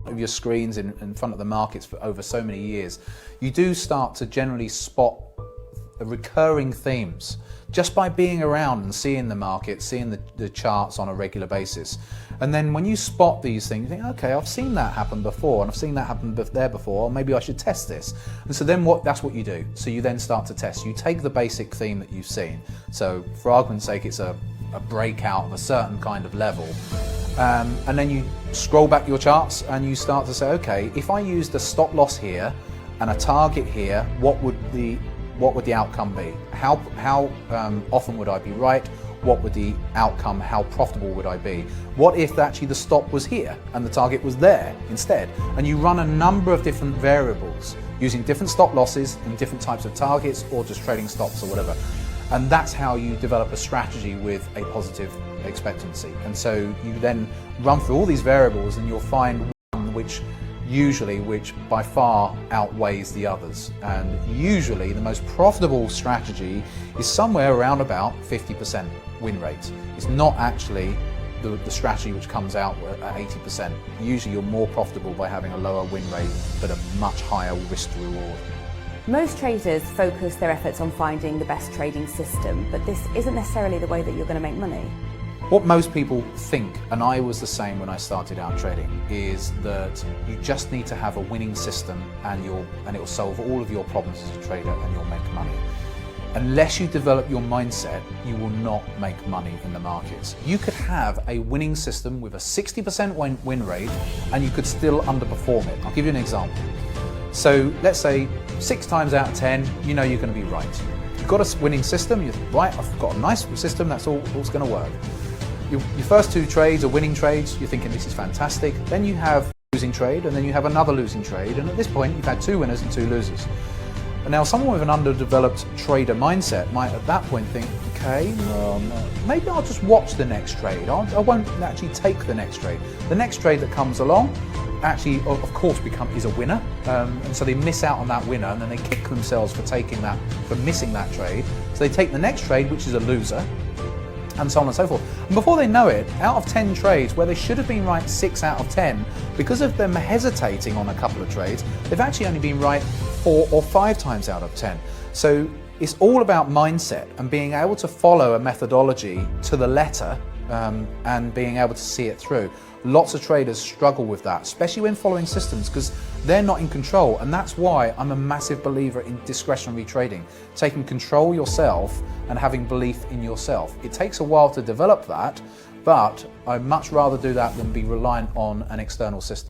of your screens in front of the markets for over so many years, you do start to generally spot recurring themes just by being around and seeing the market, seeing the charts on a regular basis. And then when you spot these things, you think, okay, I've seen that happen before, and I've seen that happen there before, maybe I should test this. And so then that's what you do. So you then start to test. You take the basic theme that you've seen. So for argument's sake, it's a breakout of a certain kind of level. And then you scroll back your charts and you start to say, okay, if I used a stop loss here and a target here, what would the outcome be? How often would I be right? What would the outcome, how profitable would I be? What if actually the stop was here and the target was there instead? And you run a number of different variables using different stop losses and different types of targets, or just trading stops or whatever. And that's how you develop a strategy with a positive expectancy. And so you then run through all these variables and you'll find one which by far outweighs the others. And usually the most profitable strategy is somewhere around about 50% win rate. It's not actually the strategy which comes out at 80%. Usually you're more profitable by having a lower win rate but a much higher risk to reward. Most traders focus their efforts on finding the best trading system, but this isn't necessarily the way that you're going to make money. What most people think, and I was the same when I started out trading, is that you just need to have a winning system and it will solve all of your problems as a trader and you'll make money. Unless you develop your mindset, you will not make money in the markets. You could have a winning system with a 60% win rate and you could still underperform it. I'll give you an example. So let's say 6 times out of 10, you know you're going to be right. You've got a winning system, you're right, I've got a nice system, that's all it's going to work. Your first 2 trades are winning trades, you're thinking this is fantastic. Then you have a losing trade, and then you have another losing trade, and at this point you've had 2 winners and 2 losers. And now someone with an underdeveloped trader mindset might at that point think, okay, maybe I'll just watch the next trade. I won't actually take the next trade. The next trade that comes along actually, of course, is a winner, and so they miss out on that winner, and then they kick themselves for missing that trade. So they take the next trade, which is a loser, and so on and so forth. And before they know it, out of 10 trades, where they should have been right 6 out of 10, because of them hesitating on a couple of trades, they've actually only been right 4 or 5 times out of 10. So it's all about mindset and being able to follow a methodology to the letter, and being able to see it through. Lots of traders struggle with that, especially when following systems, because they're not in control. And that's why I'm a massive believer in discretionary trading, taking control yourself and having belief in yourself. It takes a while to develop that, but I'd much rather do that than be reliant on an external system.